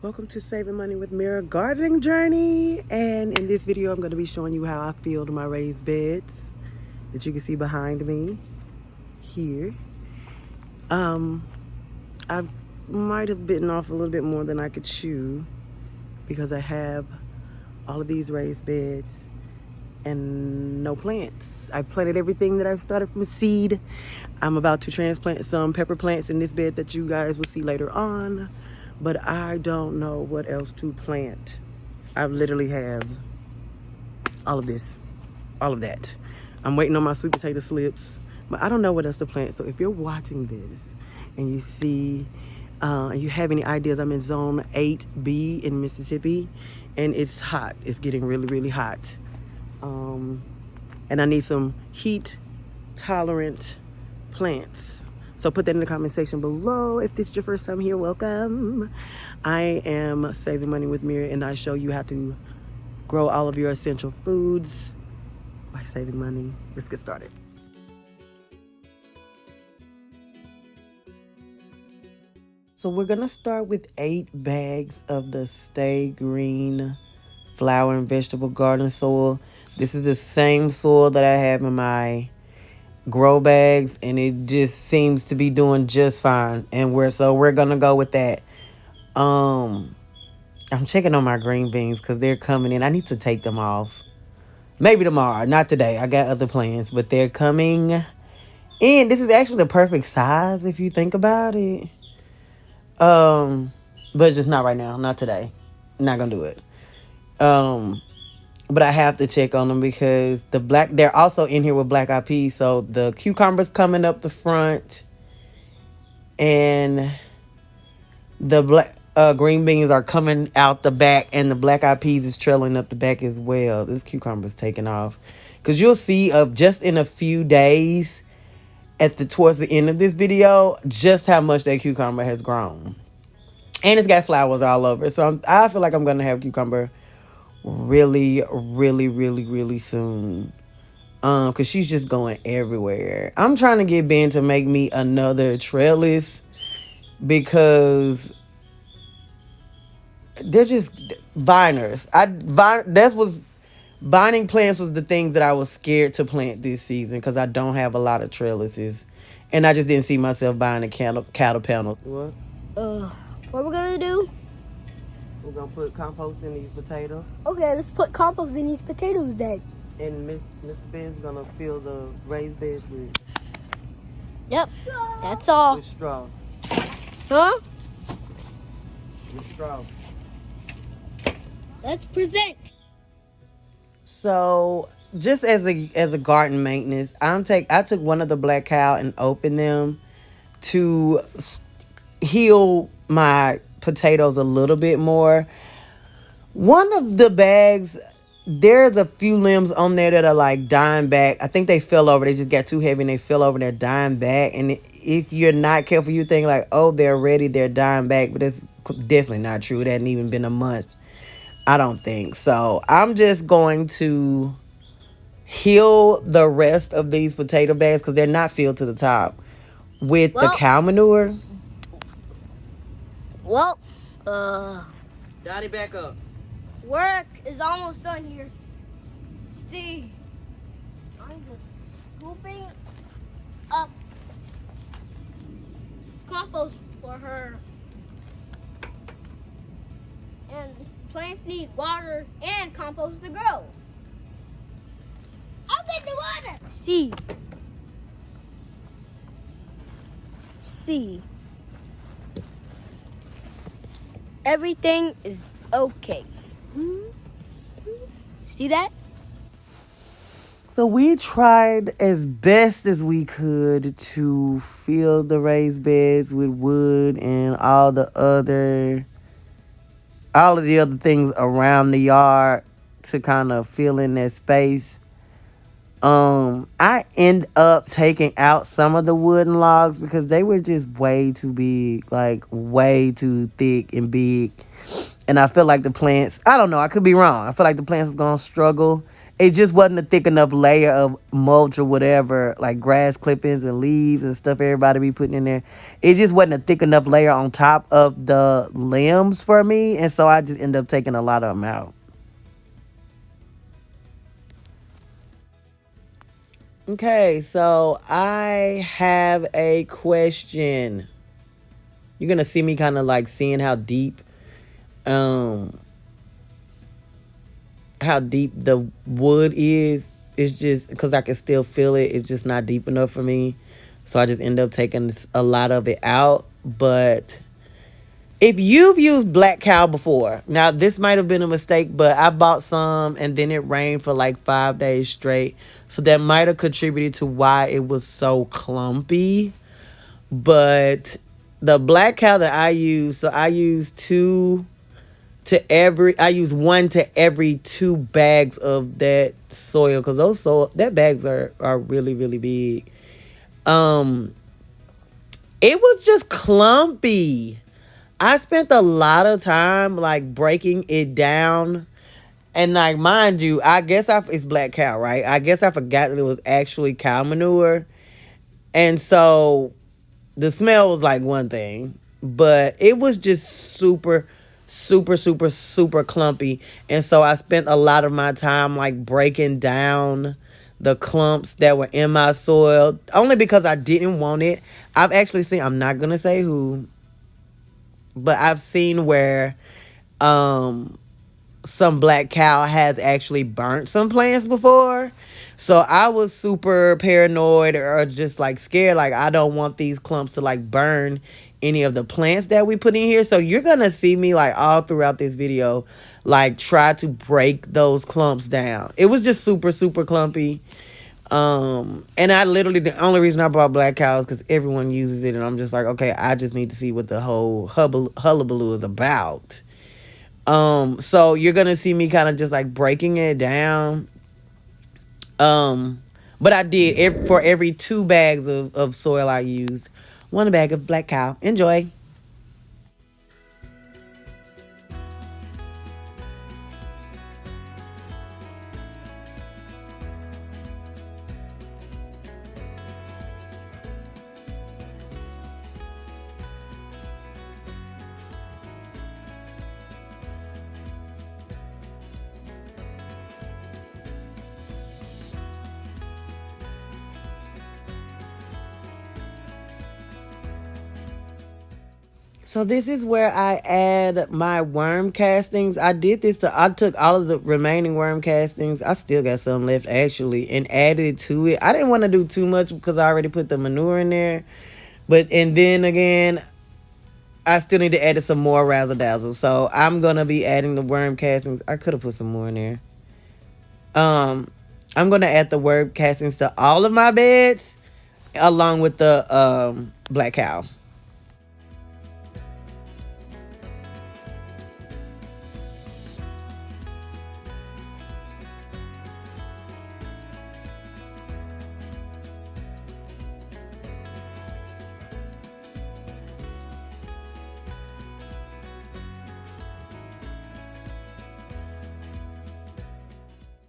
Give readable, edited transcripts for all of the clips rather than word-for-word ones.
Welcome to Saving Money with Mira Gardening Journey. And in this video, I'm going to be showing you how I filled my raised beds that you can see behind me here. I might have bitten off a little bit more than I could chew because I have all of these raised beds and no plants. I've planted everything that I've started from seed. I'm about to transplant some pepper plants in this bed that you guys will see later on, but I don't know what else to plant. I literally have all of this, all of that. I'm waiting on my sweet potato slips, but I don't know what else to plant. So if you're watching this and you see, you have any ideas, I'm in zone 8B in Mississippi, and it's hot. It's getting really, really hot. And I need some heat tolerant plants. So put that in the comment section below. If this is your first time here, welcome. I am Saving Money with Mira, and I show you how to grow all of your essential foods by saving money. Let's get started. So we're gonna start with 8 bags of the Stay Green flower and vegetable garden soil. This is the same soil that I have in my grow bags, and it just seems to be doing just fine. And we're gonna go with that. I'm checking on my green beans because they're coming in. I need to take them off. Maybe tomorrow, not today. I got other plans, but they're coming in. This is actually the perfect size if you think about it. But just not right now, not today. Not gonna do it. But I have to check on them because they're also in here with black eyed peas. So the cucumbers coming up the front and the green beans are coming out the back, and the black eyed peas is trailing up the back as well. This cucumber's taking off because you'll see just in a few days towards the end of this video just how much that cucumber has grown, and it's got flowers all over. So I feel like I'm gonna have cucumber really, really, really, really soon. Because she's just going everywhere. I'm trying to get Ben to make me another trellis because they're just viners. Vining plants was the things that I was scared to plant this season because I don't have a lot of trellises, and I just didn't see myself buying a cattle panel. What? What we're gonna do? We're gonna put compost in these potatoes. Okay, let's put compost in these potatoes then. And Miss Ben's gonna fill the raised beds with. Yep, that's all. With straw. Huh? With straw. Let's present. So, just as a garden maintenance, I took one of the black cow and opened them to heal my potatoes a little bit more. One of the bags, there's a few limbs on there that are like dying back. I think they fell over. They just got too heavy and they fell over and they're dying back. And if you're not careful, you think like, oh, they're ready, they're dying back. But it's definitely not true. It hadn't even been a month. I don't think. So I'm just going to heal the rest of these potato bags because they're not filled to the top with the cow manure. Well, Daddy, back up. Work is almost done here. See, I'm just scooping up compost for her. And plants need water and compost to grow. I'll get the water. See. Everything is okay. See that? So we tried as best as we could to fill the raised beds with wood and all of the other things around the yard to kind of fill in that space. I end up taking out some of the wooden logs because they were just way too big, like way too thick and big. And I feel like the plants, I don't know, I could be wrong. I feel like the plants was going to struggle it just wasn't a thick enough layer of mulch or whatever, like grass clippings and leaves and stuff everybody be putting in there. It just wasn't a thick enough layer on top of the limbs for me. And so I just ended up taking a lot of them out. Okay, so I have a question. You're gonna see me kind of like seeing um how deep the wood is. It's just because I can still feel it. It's just not deep enough for me. So I just end up taking a lot of it out. But if you've used black cow before, now this might have been a mistake, but I bought some and then it rained for like 5 days straight. So that might have contributed to why it was so clumpy. But the black cow that I use, so I use I use 1 to every 2 bags of that soil, because that bags are really, really big. It was just clumpy. I spent a lot of time like breaking it down. And like, mind you, it's black cow, right? I guess I forgot that it was actually cow manure. And so the smell was like one thing, but it was just super, super, super, super clumpy. And so I spent a lot of my time like breaking down the clumps that were in my soil, only because I didn't want it. I've actually seen, I'm not going to say who, but I've seen where some black cow has actually burnt some plants before. So I was super paranoid or just like scared. Like, I don't want these clumps to like burn any of the plants that we put in here. So you're going to see me like all throughout this video, like try to break those clumps down. It was just super, super clumpy. And I literally, the only reason I bought black cow is because everyone uses it. And I'm just like, okay, I just need to see what the whole hullabaloo is about. So you're gonna see me kind of just like breaking it down. But I did for every 2 bags of soil I used 1 bag of black cow. Enjoy. So this is where I add my worm castings. I took all of the remaining worm castings. I still got some left actually, and added it to it. I didn't want to do too much because I already put the manure in there. And then again, I still need to add some more razzle dazzle. So I'm gonna be adding the worm castings. I could have put some more in there. I'm gonna add the worm castings to all of my beds along with the black cow.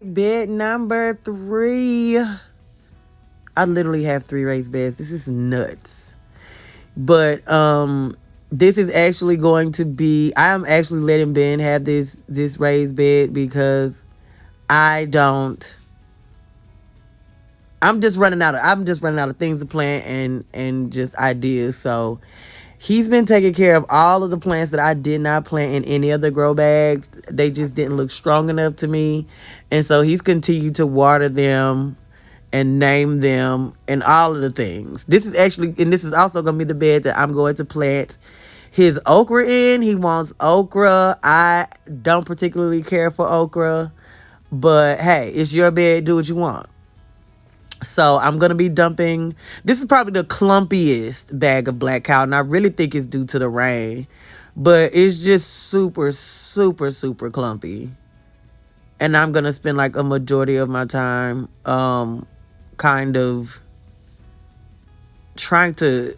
Bed number 3. I literally have 3 raised beds. This is nuts. But this is actually going to be, I'm actually letting Ben have this raised bed because I'm just running out of things to plant and just ideas. So he's been taking care of all of the plants that I did not plant in any of the grow bags. They just didn't look strong enough to me. And so he's continued to water them and name them and all of the things. This is also going to be the bed that I'm going to plant his okra in. He wants okra. I don't particularly care for okra, but hey, it's your bed. Do what you want. So I'm going to be dumping. This is probably the clumpiest bag of black cow, and I really think it's due to the rain. But it's just super, super, super clumpy. And I'm going to spend like a majority of my time kind of trying to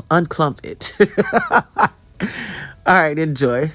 unclump it. All right, enjoy.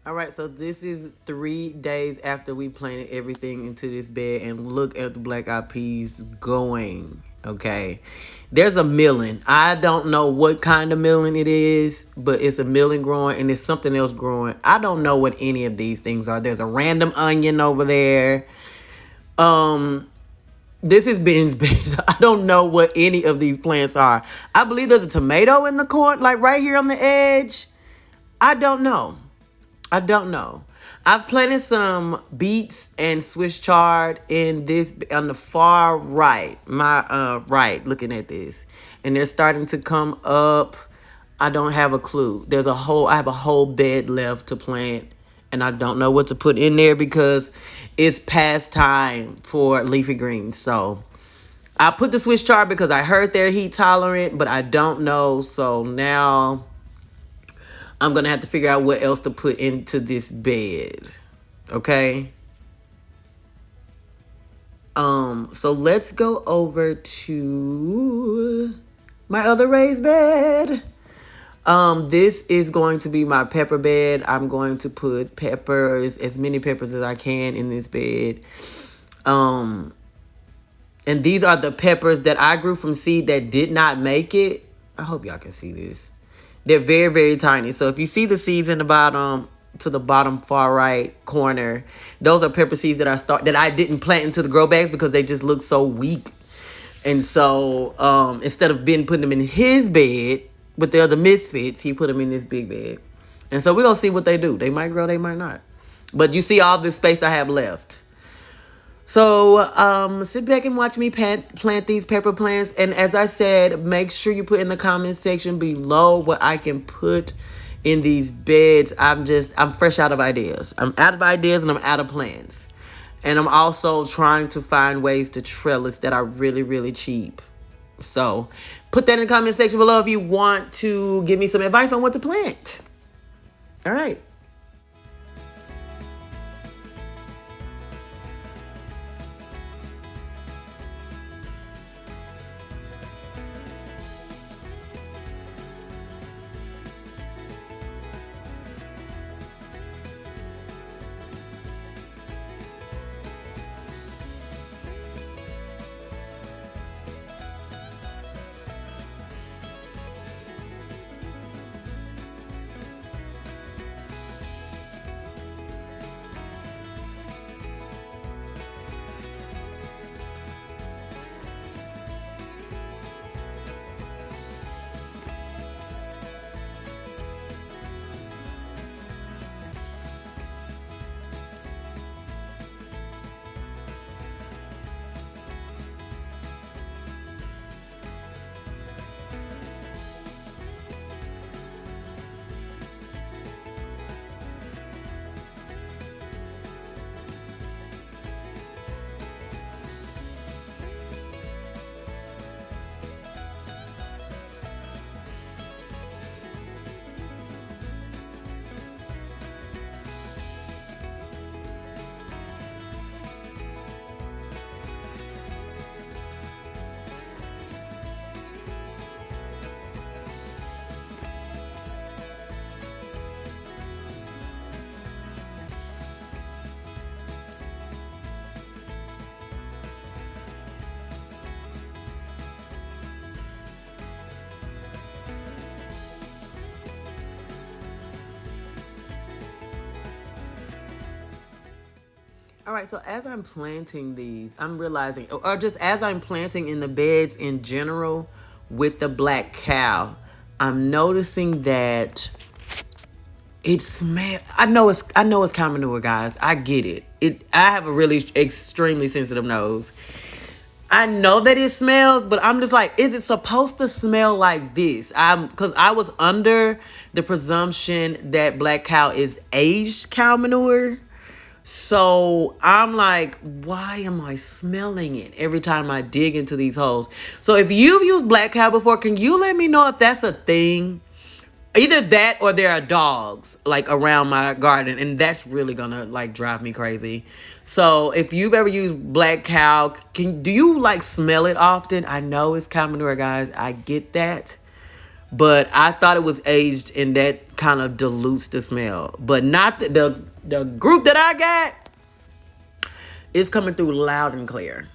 All right, so this is 3 days after we planted everything into this bed, and look at the black eyed peas going. Okay, there's a milling. I don't know what kind of milling it is, but it's a milling growing, and there's something else growing. I don't know what any of these things are. There's a random onion over there. Um, this is beans beans. I don't know what any of these plants are. I believe there's a tomato in the corner, like right here on the edge. I don't know. I don't know. I've planted some beets and Swiss chard in this on the far right. My right, looking at this. And they're starting to come up. I don't have a clue. I have a whole bed left to plant, and I don't know what to put in there because it's past time for leafy greens. So I put the Swiss chard because I heard they're heat tolerant, but I don't know. So now I'm going to have to figure out what else to put into this bed. Okay? So let's go over to my other raised bed. This is going to be my pepper bed. I'm going to put peppers, as many peppers as I can in this bed. And these are the peppers that I grew from seed that did not make it. I hope y'all can see this. They're very, very tiny. So if you see the seeds in the bottom, to the bottom far right corner, those are pepper seeds that I didn't plant into the grow bags because they just look so weak. And so instead of Ben putting them in his bed with the other misfits, he put them in this big bed. And so we're going to see what they do. They might grow, they might not. But you see all this space I have left. So sit back and watch me plant these pepper plants. And as I said, make sure you put in the comment section below what I can put in these beds. I'm fresh out of ideas. I'm out of ideas and I'm out of plans. And I'm also trying to find ways to trellis that are really, really cheap. So put that in the comment section below if you want to give me some advice on what to plant. All right. All right, so as I'm planting these, I'm realizing, or just as I'm planting in the beds in general with the black cow, I'm noticing that it smells. I know it's cow manure, guys. I get it. I have a really extremely sensitive nose. I know that it smells, but I'm just like, is it supposed to smell like this? Because I was under the presumption that black cow is aged cow manure. So I'm like, why am I smelling it every time I dig into these holes? So if you've used black cow before, can you let me know if that's a thing? Either that or there are dogs like around my garden, and that's really gonna like drive me crazy. So if you've ever used black cow, do you like smell it often? I know it's cow manure, guys. I get that. But I thought it was aged, and that kind of dilutes the smell. But not the group that I got is coming through loud and clear.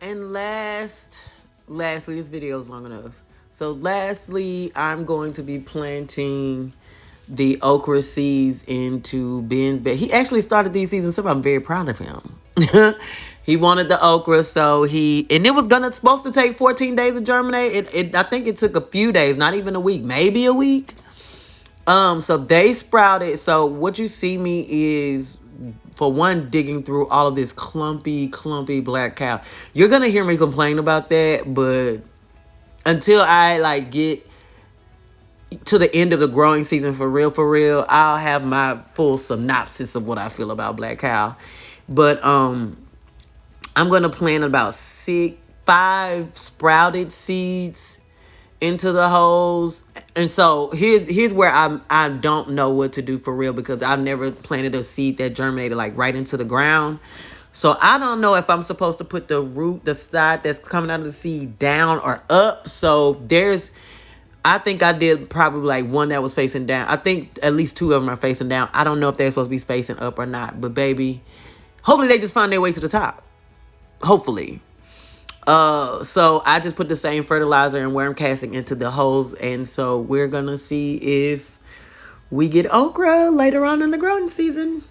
And lastly, this video is long enough. So lastly, I'm going to be planting the okra seeds into Ben's bed. He actually started these seeds, so I'm very proud of him. He wanted the okra, so and it was supposed to take 14 days to germinate. I think it took a few days, not even a week, maybe a week. So they sprouted. So what you see me is, for one, digging through all of this clumpy black cow. You're gonna hear me complain about that, but until I get to the end of the growing season for real, I'll have my full synopsis of what I feel about black cow. But I'm gonna plant about 5 sprouted seeds into the holes. And so here's where I don't know what to do for real, because I've never planted a seed that germinated right into the ground. So I don't know if I'm supposed to put the side that's coming out of the seed down or up. So I think I did probably one that was facing down. I think at least 2 of them are facing down. I don't know if they're supposed to be facing up or not, but baby, hopefully they just find their way to the top. Hopefully. So I just put the same fertilizer and worm casting into the holes, and so we're gonna see if we get okra later on in the growing season.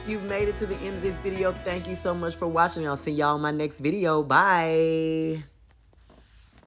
You've made it to the end of this video. Thank you so much for watching. I'll see y'all in my next video. Bye.